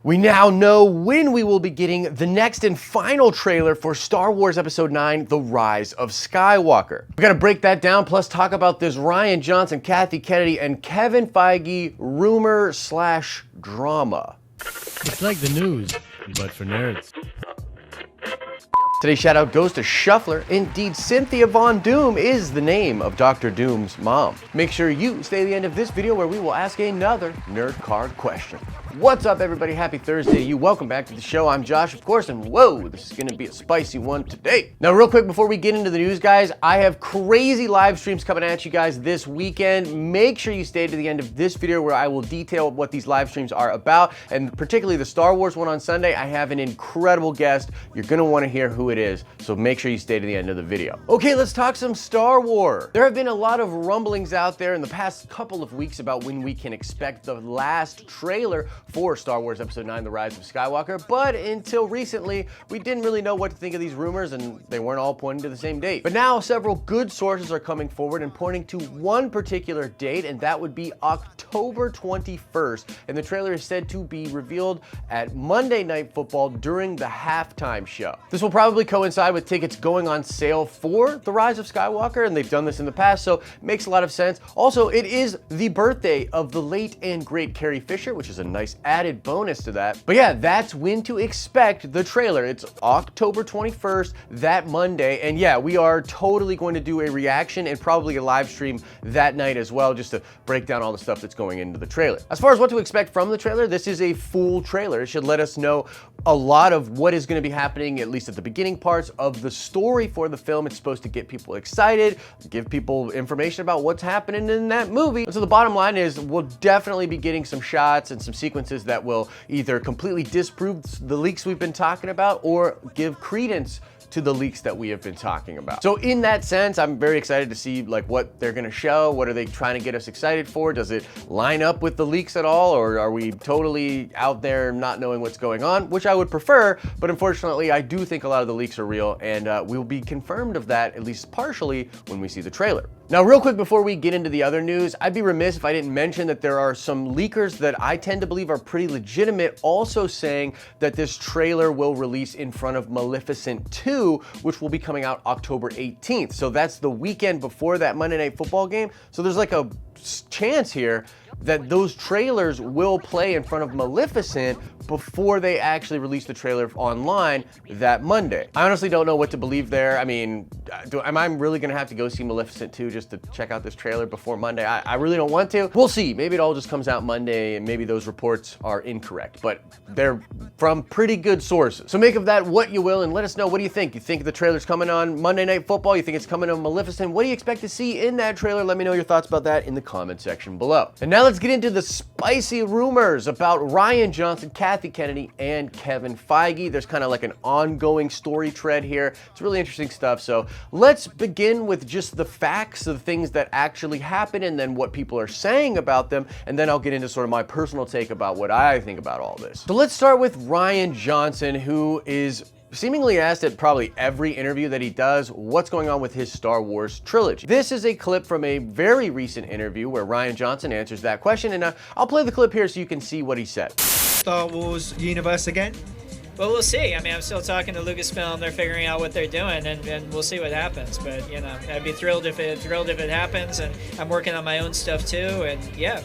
We now know when we will be getting the next and final trailer for Star Wars Episode 9, The Rise of Skywalker. We're gonna break that down, plus talk about this Rian Johnson, Kathleen Kennedy, and Kevin Feige rumor/drama. It's like the news, but for nerds. Today's shout out goes to Shuffler. Indeed, Cynthia Von Doom is the name of Dr. Doom's mom. Make sure you stay to the end of this video where we will ask another nerd card question. What's up, everybody? Happy Thursday to you. Welcome back to the show. I'm Josh, of course, and whoa, this is gonna be a spicy one today. Now, real quick, before we get into the news, guys, I have crazy live streams coming at you guys this weekend. Make sure you stay to the end of this video where I will detail what these live streams are about, and particularly the Star Wars one on Sunday. I have an incredible guest. You're gonna wanna hear who it is, so make sure you stay to the end of the video. Okay, let's talk some Star Wars. There have been a lot of rumblings out there in the past couple of weeks about when we can expect the last trailer for Star Wars Episode 9, The Rise of Skywalker, but until recently, we didn't really know what to think of these rumors, and they weren't all pointing to the same date. But now, several good sources are coming forward and pointing to one particular date, and that would be October 21st, and the trailer is said to be revealed at Monday Night Football during the halftime show. This will probably coincide with tickets going on sale for The Rise of Skywalker, and they've done this in the past, so it makes a lot of sense. Also, it is the birthday of the late and great Carrie Fisher, which is a nice added bonus to that. But yeah, that's when to expect the trailer. It's October 21st, that Monday, and yeah, we are totally going to do a reaction and probably a live stream that night as well, just to break down all the stuff that's going into the trailer. As far as what to expect from the trailer, this is a full trailer. It should let us know a lot of what is going to be happening, at least at the beginning parts of the story for the film. It's supposed to get people excited, give people information about what's happening in that movie. And so the bottom line is we'll definitely be getting some shots and some sequences that will either completely disprove the leaks we've been talking about or give credence to the leaks that we have been talking about. So in that sense, I'm very excited to see like what they're gonna show. What are they trying to get us excited for? Does it line up with the leaks at all? Or are we totally out there not knowing what's going on? Which I would prefer, but unfortunately, I do think a lot of the leaks are real, and we'll be confirmed of that, at least partially, when we see the trailer. Now, real quick before we get into the other news, I'd be remiss if I didn't mention that there are some leakers that I tend to believe are pretty legitimate also saying that this trailer will release in front of Maleficent 2, which will be coming out October 18th. So that's the weekend before that Monday Night Football game. So there's like a chance here that those trailers will play in front of Maleficent before they actually release the trailer online that Monday. I honestly don't know what to believe there. I mean, am I really gonna have to go see Maleficent 2 just to check out this trailer before Monday? I really don't want to. We'll see. Maybe it all just comes out Monday and maybe those reports are incorrect, but they're from pretty good sources. So make of that what you will and let us know, what do you think? You think the trailer's coming on Monday Night Football? You think it's coming on Maleficent? What do you expect to see in that trailer? Let me know your thoughts about that in the comment section below. And now let's get into the spicy rumors about Rian Johnson, Kathleen Kennedy, and Kevin Feige. There's kind of like an ongoing story thread here. It's really interesting stuff. So let's begin with just the facts of things that actually happen and then what people are saying about them. And then I'll get into sort of my personal take about what I think about all this. So let's start with Rian Johnson, who is seemingly asked at probably every interview that he does what's going on with his Star Wars trilogy. This is a clip from a very recent interview where Rian Johnson answers that question, and I'll play the clip here so you can see what he said. Star Wars universe again? Well, we'll see. I mean, I'm still talking to Lucasfilm. They're figuring out what they're doing, and we'll see what happens. But, you know, I'd be thrilled if it happens, and I'm working on my own stuff too, and yeah.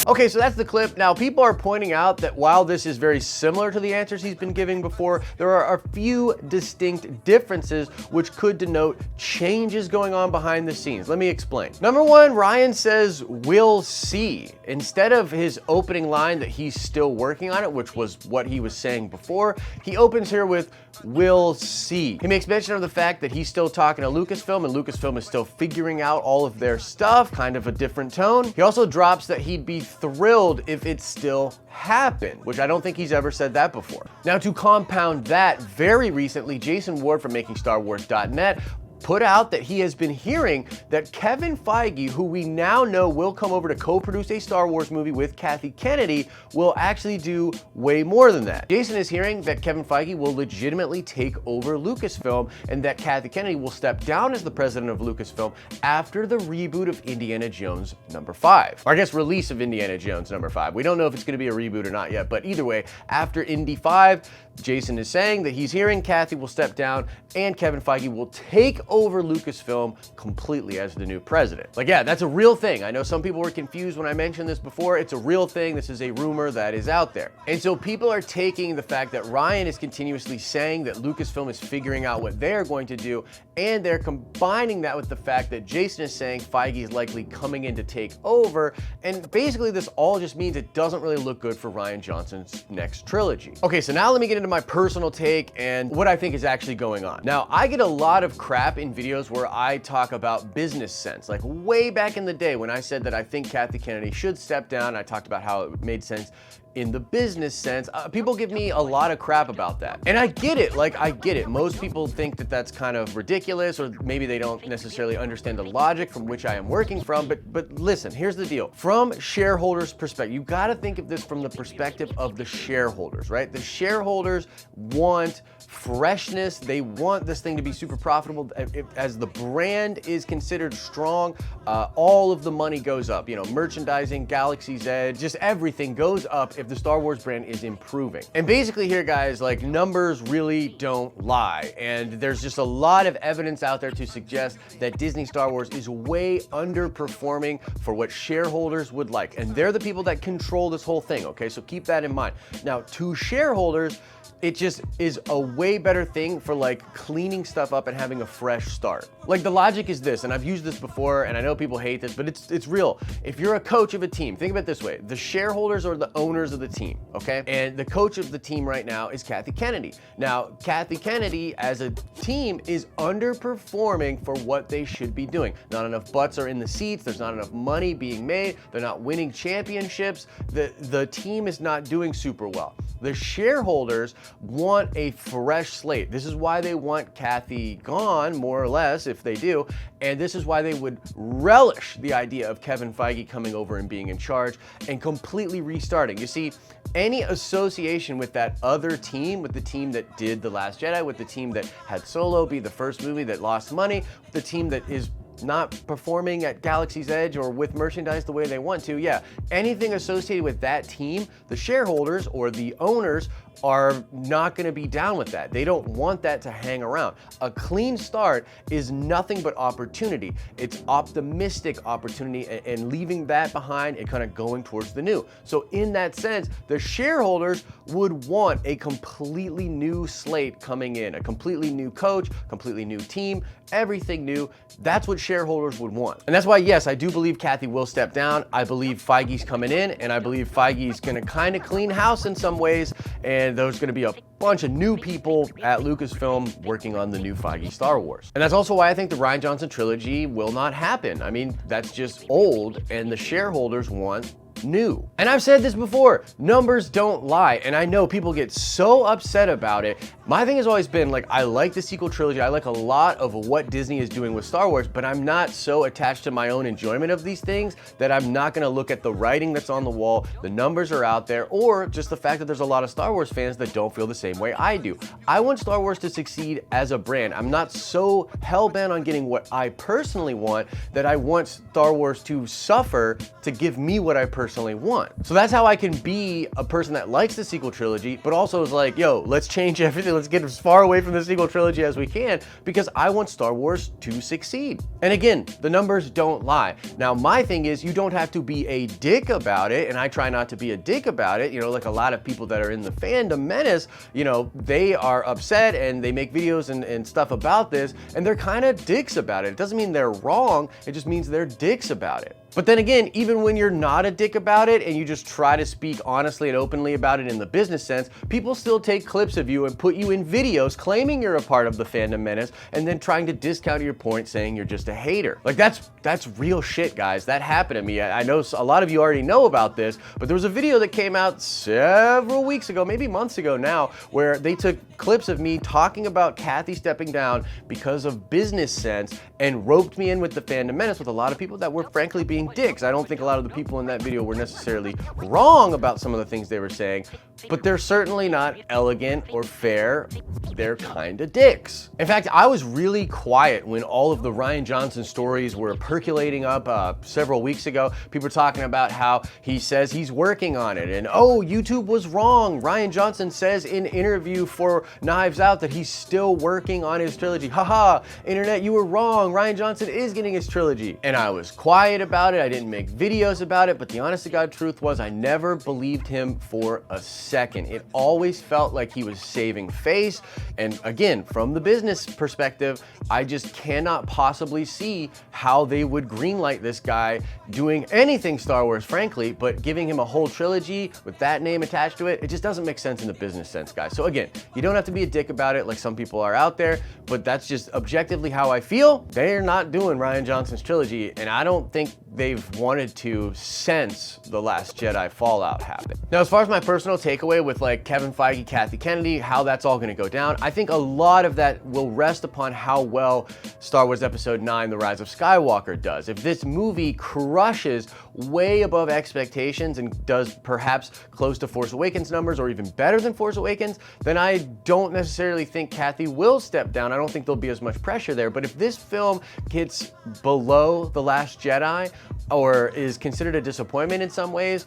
Okay, so that's the clip. Now, people are pointing out that while this is very similar to the answers he's been giving before, there are a few distinct differences which could denote changes going on behind the scenes. Let me explain. Number one, Rian says, "We'll see." Instead of his opening line that he's still working on it, which was what he was saying before, he opens here with, "We'll see." He makes mention of the fact that he's still talking to Lucasfilm and Lucasfilm is still figuring out all of their stuff, kind of a different tone. He also drops that he'd be thrilled if it still happened, which I don't think he's ever said that before. Now, to compound that, very recently, Jason Ward from MakingStarWars.net put out that he has been hearing that Kevin Feige, who we now know will come over to co-produce a Star Wars movie with Kathleen Kennedy, will actually do way more than that. Jason is hearing that Kevin Feige will legitimately take over Lucasfilm and that Kathleen Kennedy will step down as the president of Lucasfilm after the reboot of Indiana Jones #5. Or I guess release of Indiana Jones #5. We don't know if it's going to be a reboot or not yet, but either way, after Indy 5, Jason is saying that he's hearing Kathy will step down and Kevin Feige will take over Lucasfilm completely as the new president. Like, yeah, that's a real thing. I know some people were confused when I mentioned this before. It's a real thing. This is a rumor that is out there. And so people are taking the fact that Rian is continuously saying that Lucasfilm is figuring out what they're going to do, and they're combining that with the fact that Jason is saying Feige is likely coming in to take over. And basically this all just means it doesn't really look good for Rian Johnson's next trilogy. Okay, so now let me get into my personal take and what I think is actually going on. Now, I get a lot of crap in videos where I talk about business sense. Like way back in the day when I said that I think Kathleen Kennedy should step down, I talked about how it made sense in the business sense. People give me a lot of crap about that. And I get it, like I get it. Most people think that that's kind of ridiculous, or maybe they don't necessarily understand the logic from which I am working from, but listen, here's the deal. From shareholders' perspective, you gotta think of this from the perspective of the shareholders, right? The shareholders want freshness. They want this thing to be super profitable. As the brand is considered strong, all of the money goes up. You know, merchandising, Galaxy's Edge, just everything goes up if the Star Wars brand is improving. And basically here, guys, like numbers really don't lie. And there's just a lot of evidence out there to suggest that Disney Star Wars is way underperforming for what shareholders would like. And they're the people that control this whole thing, okay? So keep that in mind. Now, to shareholders, it just is a way better thing for like cleaning stuff up and having a fresh start. Like the logic is this, and I've used this before, and I know people hate this, but it's real. If you're a coach of a team, think of it this way. The shareholders are the owners of the team, okay? And the coach of the team right now is Kathleen Kennedy. Now, Kathleen Kennedy as a team is underperforming for what they should be doing. Not enough butts are in the seats. There's not enough money being made. They're not winning championships. The team is not doing super well. The shareholders want a fresh slate. This is why they want Kathy gone, more or less, if they do. And this is why they would relish the idea of Kevin Feige coming over and being in charge and completely restarting. You see, any association with that other team, with the team that did The Last Jedi, with the team that had Solo be the first movie that lost money, with the team that is not performing at Galaxy's Edge or with merchandise the way they want to, yeah, anything associated with that team, the shareholders or the owners are not going to be down with that. They don't want that to hang around. A clean start is nothing but opportunity. It's optimistic opportunity, and leaving that behind and kind of going towards the new. So in that sense, the shareholders would want a completely new slate coming in, a completely new coach, completely new team, everything new. That's what shareholders would want. And that's why, yes, I do believe Kathy will step down. I believe Feige's coming in, and I believe Feige's going to kind of clean house in some ways, and there's going to be a bunch of new people at Lucasfilm working on the new Feige Star Wars. And that's also why I think the Rian Johnson trilogy will not happen. I mean, that's just old, and the shareholders want new. And I've said this before, numbers don't lie, and I know people get so upset about it. My thing has always been like, I like the sequel trilogy, I like a lot of what Disney is doing with Star Wars, but I'm not so attached to my own enjoyment of these things that I'm not gonna look at the writing that's on the wall, the numbers are out there, or just the fact that there's a lot of Star Wars fans that don't feel the same way I do. I want Star Wars to succeed as a brand. I'm not so hell-bent on getting what I personally want that I want Star Wars to suffer to give me what I personally want. So that's how I can be a person that likes the sequel trilogy, but also is like, yo, let's change everything. Let's get as far away from the sequel trilogy as we can, because I want Star Wars to succeed. And again, the numbers don't lie. Now, my thing is, you don't have to be a dick about it, and I try not to be a dick about it. You know, like a lot of people that are in the fandom menace, you know, they are upset and they make videos and stuff about this, and they're kind of dicks about it. It doesn't mean they're wrong, it just means they're dicks about it. But then again, even when you're not a dick about about it and you just try to speak honestly and openly about it in the business sense, people still take clips of you and put you in videos claiming you're a part of the fandom menace and then trying to discount your point saying you're just a hater. Like that's real shit, guys. That happened to me. I know a lot of you already know about this, but there was a video that came out several weeks ago, maybe months ago now, where they took clips of me talking about Kathy stepping down because of business sense and roped me in with the fandom menace with a lot of people that were frankly being dicks. I don't think a lot of the people in that video were necessarily wrong about some of the things they were saying, but they're certainly not elegant or fair. They're kind of dicks. In fact, I was really quiet when all of the Rian Johnson stories were percolating up several weeks ago. People were talking about how he says he's working on it and, oh, YouTube was wrong. Rian Johnson says in interview for Knives Out that he's still working on his trilogy. Haha, internet, you were wrong. Rian Johnson is getting his trilogy. And I was quiet about it. I didn't make videos about it, but the honest to God truth was I never believed him for a second. It always felt like he was saving face. And again, from the business perspective, I just cannot possibly see how they would greenlight this guy doing anything Star Wars, frankly, but giving him a whole trilogy with that name attached to it, it just doesn't make sense in the business sense, guys. So again, you don't have to be a dick about it like some people are out there, but that's just objectively how I feel. They're not doing Rian Johnson's trilogy, and I don't think they've wanted to since The Last Jedi fallout happened. Now, as far as my personal takeaway with like Kevin Feige, Kathleen Kennedy, how that's all gonna go down, I think a lot of that will rest upon how well Star Wars Episode 9, The Rise of Skywalker does. If this movie crushes way above expectations and does perhaps close to Force Awakens numbers or even better than Force Awakens, then I don't necessarily think Kathy will step down. I don't think there'll be as much pressure there. But if this film gets below The Last Jedi or is considered a disappointment in some ways,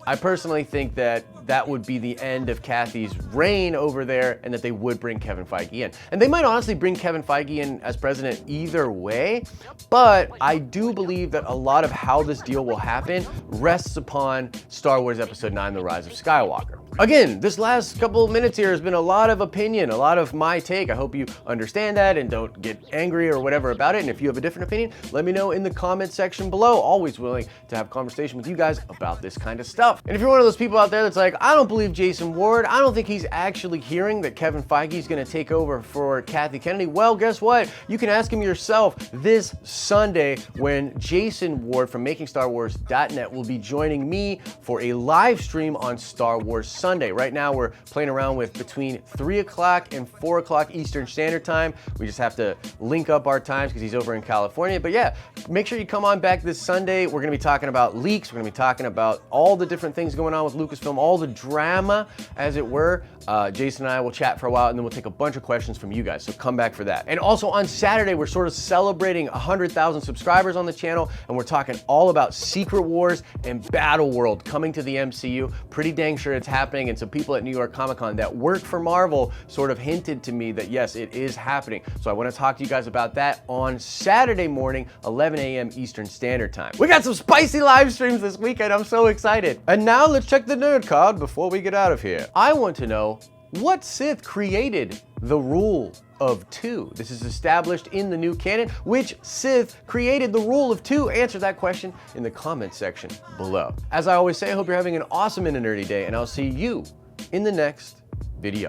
I personally think that that would be the end of Kathy's reign over there and that they would bring Kevin Feige in. And they might honestly bring Kevin Feige in as president either way, but I do believe that a lot of how this deal will happen rests upon Star Wars Episode 9, The Rise of Skywalker. Again, this last couple of minutes here has been a lot of opinion, a lot of my take. I hope you understand that and don't get angry or whatever about it. And if you have a different opinion, let me know in the comment section below. Always willing to have a conversation with you guys about this kind of stuff. And if you're one of those people out there that's like, I don't believe Jason Ward, I don't think he's actually hearing that Kevin Feige is going to take over for Kathleen Kennedy, well, guess what? You can ask him yourself this Sunday when Jason Ward from MakingStarWars.net will be joining me for a live stream on Star Wars Sunday. Right now, we're playing around with between 3 o'clock and 4 o'clock Eastern Standard Time. We just have to link up our times because he's over in California. But yeah, make sure you come on back this Sunday. We're going to be talking about leaks. We're going to be talking about all the different things going on with Lucasfilm, all the drama, as it were. Jason and I will chat for a while, and then we'll take a bunch of questions from you guys, so come back for that. And also on Saturday, we're sort of celebrating 100,000 subscribers on the channel, and we're talking all about Secret Wars and Battle World coming to the MCU. Pretty dang sure it's happening, and some people at New York Comic Con that work for Marvel sort of hinted to me that yes, it is happening. So I want to talk to you guys about that on Saturday morning, 11 a.m. Eastern Standard Time. We got some spicy live streams this weekend. I'm so excited. And now let's check the nerd card before we get out of here. I want to know, what Sith created the rule of 2? This is established in the new canon. Which Sith created the rule of 2? Answer that question in the comment section below. As I always say, I hope you're having an awesome and a nerdy day, and I'll see you in the next video.